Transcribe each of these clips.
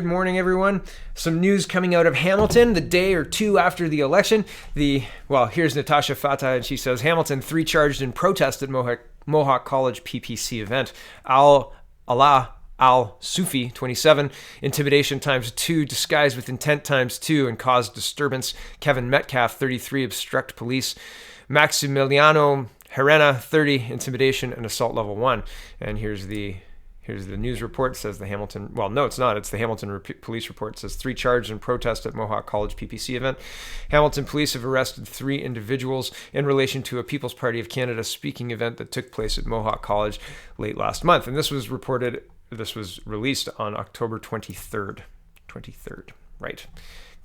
Good morning, everyone. Some news coming out of Hamilton the day or two after the election. Here's Natasha Fatah, and she says, Hamilton, 3 charged in protest at Mohawk College PPC event. Allah Al-Soufi, 27, intimidation ×2, disguised with intent ×2, and caused disturbance. Kevin Metcalf, 33, obstruct police. Maximiliano Herena, 30, intimidation and assault level 1. And here's the news report. It says the Hamilton, well, no, it's not. It's the Hamilton police report. It says 3 charged in protest at Mohawk College PPC event. Hamilton police have arrested 3 individuals in relation to a People's Party of Canada speaking event that took place at Mohawk College late last month. And this was released on October 23rd. Right.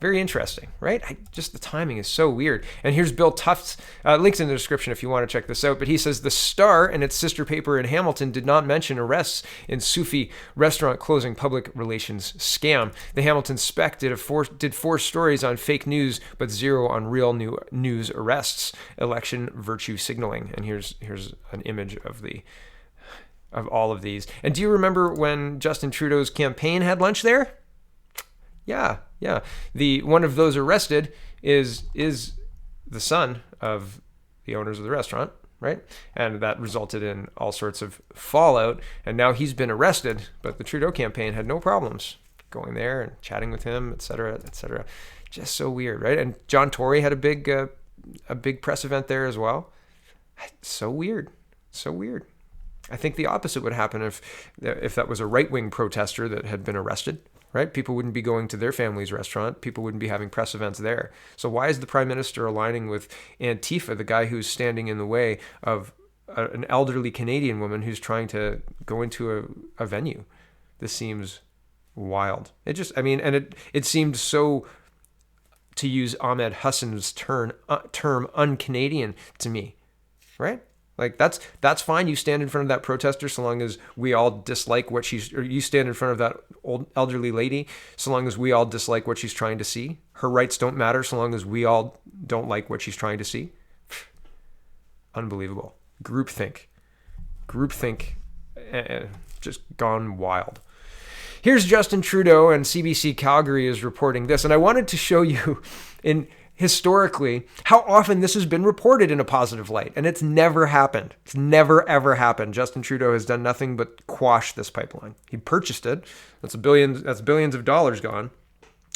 Very interesting, right? Just the timing is so weird. And here's Bill Tufts, links in the description if you want to check this out. But he says TheStar and its sister paper in Hamilton did not mention arrests in Soufis restaurant closing public relations scam. The Hamilton Spec did 4 stories on fake news, but 0 on real news arrests. Election virtue signaling. And here's an image of all of these. And do you remember when Justin Trudeau's campaign had lunch there? Yeah. One of those arrested is the son of the owners of the restaurant, right? And that resulted in all sorts of fallout. And now he's been arrested, but the Trudeau campaign had no problems going there and chatting with him, et cetera, et cetera. Just so weird, right? And John Tory had a big press event there as well. So weird. I think the opposite would happen if that was a right-wing protester that had been arrested. Right? People wouldn't be going to their family's restaurant. People wouldn't be having press events there. So why is the Prime Minister aligning with Antifa, the guy who's standing in the way of an elderly Canadian woman who's trying to go into a venue? This seems wild. It seemed so, to use Ahmed Hassan's term un-Canadian to me, right? Like that's fine. You stand in front of that protester so long as we all dislike what you stand in front of that old elderly lady so long as we all dislike what she's trying to see. Her rights don't matter so long as we all don't like what she's trying to see. Unbelievable. Groupthink, just gone wild. Here's Justin Trudeau, and CBC Calgary is reporting this, and I wanted to show you historically how often this has been reported in a positive light, and it's never happened. It's never ever happened. Justin Trudeau has done nothing but quash this pipeline. He purchased it. That's billions of dollars gone,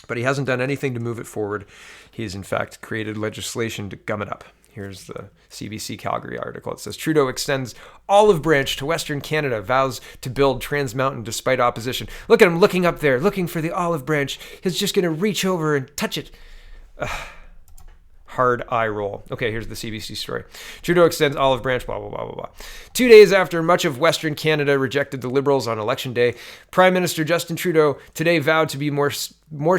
but he hasn't done anything to move it forward. He has in fact created legislation to gum it up. Here's the CBC Calgary article. It says Trudeau extends olive branch to Western Canada, vows to build Trans Mountain despite opposition. Look at him looking up there, looking for the olive branch. He's just going to reach over and touch it. Hard eye roll. Okay, here's the CBC story. Trudeau extends olive branch, blah, blah, blah, blah, blah. 2 days after much of Western Canada rejected the Liberals on election day, Prime Minister Justin Trudeau today vowed to be more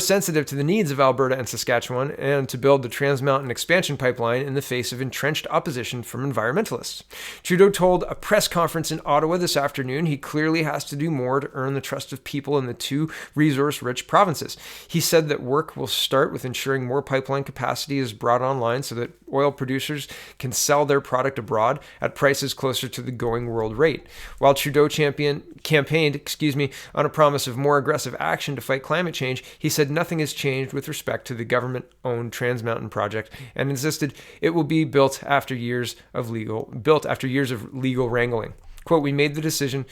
sensitive to the needs of Alberta and Saskatchewan and to build the Trans Mountain expansion pipeline in the face of entrenched opposition from environmentalists. Trudeau told a press conference in Ottawa this afternoon he clearly has to do more to earn the trust of people in the 2 resource-rich provinces. He said that work will start with ensuring more pipeline capacity is brought online so that oil producers can sell their product abroad at prices closer to the going world rate. While Trudeau campaigned on a promise of more aggressive action to fight climate change, he said nothing has changed with respect to the government-owned Trans Mountain project and insisted it will be built after years of legal wrangling. Quote, "We made the decision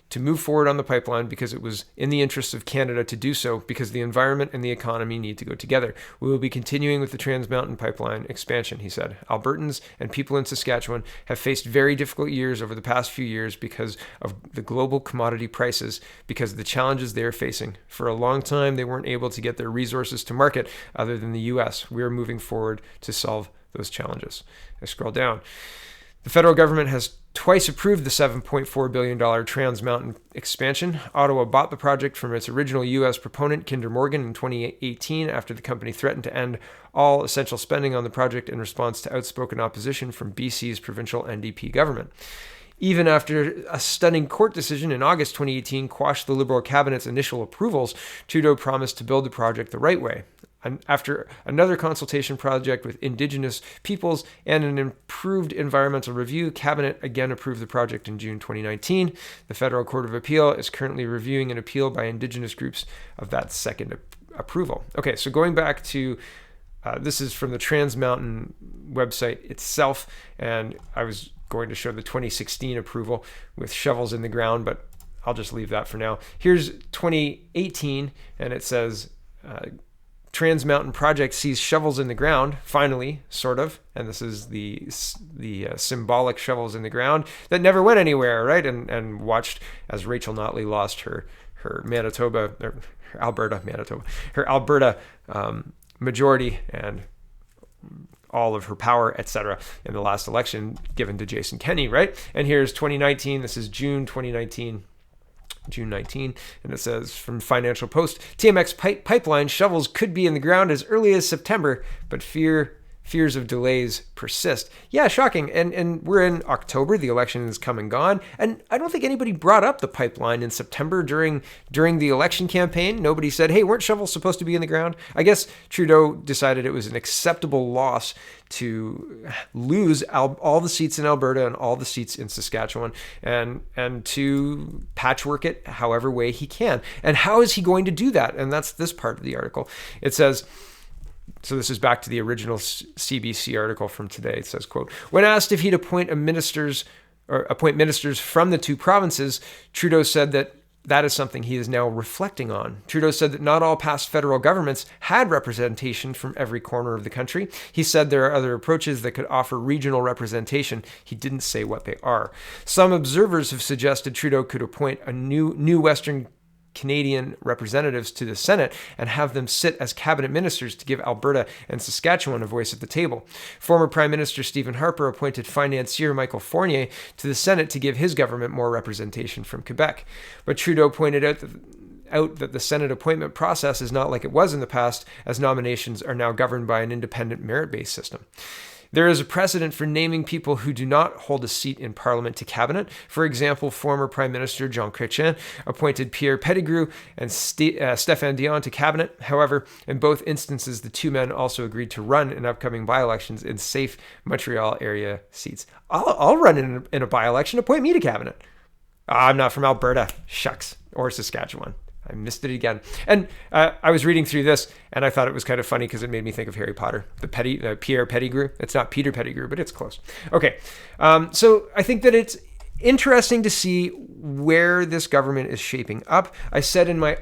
to move forward on the pipeline because it was in the interests of Canada to do so because the environment and the economy need to go together. We will be continuing with the Trans Mountain pipeline expansion," he said. Albertans and people in Saskatchewan have faced very difficult years over the past few years because of the global commodity prices, because of the challenges they are facing. For a long time, they weren't able to get their resources to market other than the U.S. We are moving forward to solve those challenges. I scroll down. The federal government has twice approved the $7.4 billion Trans Mountain expansion. Ottawa bought the project from its original U.S. proponent, Kinder Morgan, in 2018 after the company threatened to end all essential spending on the project in response to outspoken opposition from BC's provincial NDP government. Even after a stunning court decision in August 2018 quashed the Liberal cabinet's initial approvals, Trudeau promised to build the project the right way. after another consultation project with Indigenous peoples and an improved environmental review, Cabinet again approved the project in June 2019. The Federal Court of Appeal is currently reviewing an appeal by Indigenous groups of that second approval. Okay, so going back to this is from the Trans Mountain website itself, and I was going to show the 2016 approval with shovels in the ground, but I'll just leave that for now. Here's 2018, and it says Trans Mountain project sees shovels in the ground, finally, sort of, and this is the symbolic shovels in the ground that never went anywhere, right? And watched as Rachel Notley lost her Manitoba, or her Alberta majority and all of her power, etc., in the last election given to Jason Kenney, right? And here's 2019. This is June 2019. June 19, and it says from Financial Post, TMX pipeline shovels could be in the ground as early as September, but fears of delays persist. Yeah, shocking. And we're in October. The election is come and gone. And I don't think anybody brought up the pipeline in September during the election campaign. Nobody said, hey, weren't shovels supposed to be in the ground? I guess Trudeau decided it was an acceptable loss to lose all the seats in Alberta and all the seats in Saskatchewan and to patchwork it however way he can. And how is he going to do that? And that's this part of the article. It says, so this is back to the original CBC article from today. It says, quote, when asked if he'd appoint ministers from the two provinces, Trudeau said that is something he is now reflecting on. Trudeau said that not all past federal governments had representation from every corner of the country. He said there are other approaches that could offer regional representation. He didn't say what they are. Some observers have suggested Trudeau could appoint a new Western Canadian representatives to the Senate and have them sit as cabinet ministers to give Alberta and Saskatchewan a voice at the table. Former Prime Minister Stephen Harper appointed financier Michael Fournier to the Senate to give his government more representation from Quebec. But Trudeau pointed out that the Senate appointment process is not like it was in the past, as nominations are now governed by an independent merit-based system. There is a precedent for naming people who do not hold a seat in Parliament to cabinet. For example, former Prime Minister Jean Chrétien appointed Pierre Pettigrew and Stéphane Dion to cabinet. However, in both instances, the two men also agreed to run in upcoming by-elections in safe Montreal area seats. I'll run in a by-election. Appoint me to cabinet. I'm not from Alberta. Shucks. Or Saskatchewan. I missed it again. And I was reading through this, and I thought it was kind of funny because it made me think of Harry Potter, the Pierre Pettigrew. It's not Peter Pettigrew, but it's close. Okay, so I think that it's interesting to see where this government is shaping up. I said in my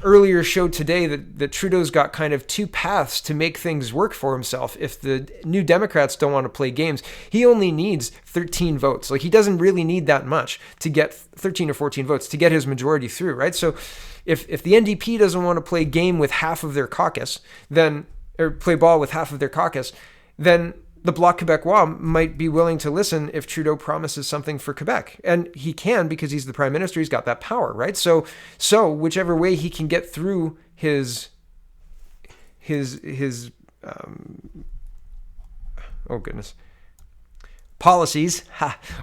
earlier show today that Trudeau's got kind of two paths to make things work for himself. If the New Democrats don't want to play games, he only needs 13 votes. Like, he doesn't really need that much to get 13 or 14 votes to get his majority through, right? So if the NDP doesn't want to play game with half of their caucus, or play ball with half of their caucus, then the Bloc Québécois might be willing to listen if Trudeau promises something for Quebec. And he can, because he's the prime minister, he's got that power, right? So whichever way he can get through his policies,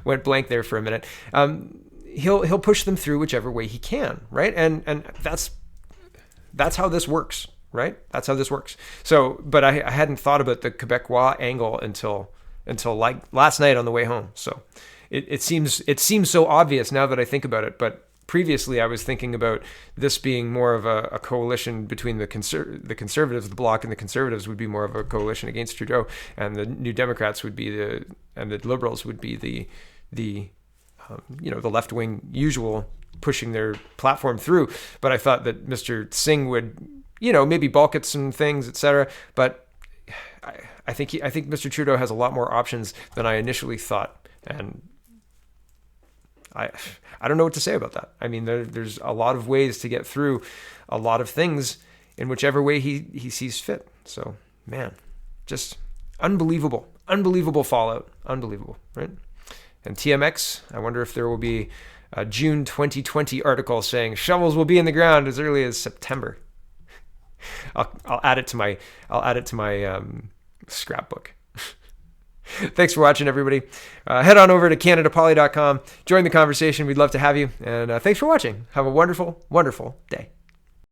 went blank there for a minute. He'll push them through whichever way he can, right? And that's how this works. Right? That's how this works. So, but I hadn't thought about the Quebecois angle until like last night on the way home. So it seems so obvious now that I think about it. But previously I was thinking about this being more of a coalition between the Conservatives, the Bloc, and the Conservatives would be more of a coalition against Trudeau, and the New Democrats would be and the Liberals would be the left-wing usual pushing their platform through. But I thought that Mr. Singh would maybe balk at some things, etc. But I think Mr. Trudeau has a lot more options than I initially thought, and I don't know what to say about that. I mean, there's a lot of ways to get through a lot of things in whichever way he sees fit. So, man, just unbelievable fallout, unbelievable, right? And TMX, I wonder if there will be a June 2020 article saying shovels will be in the ground as early as September. I'll add it to my scrapbook. Thanks for watching, everybody. Head on over to CanadaPoly.com. Join the conversation. We'd love to have you. And thanks for watching. Have a wonderful, wonderful day.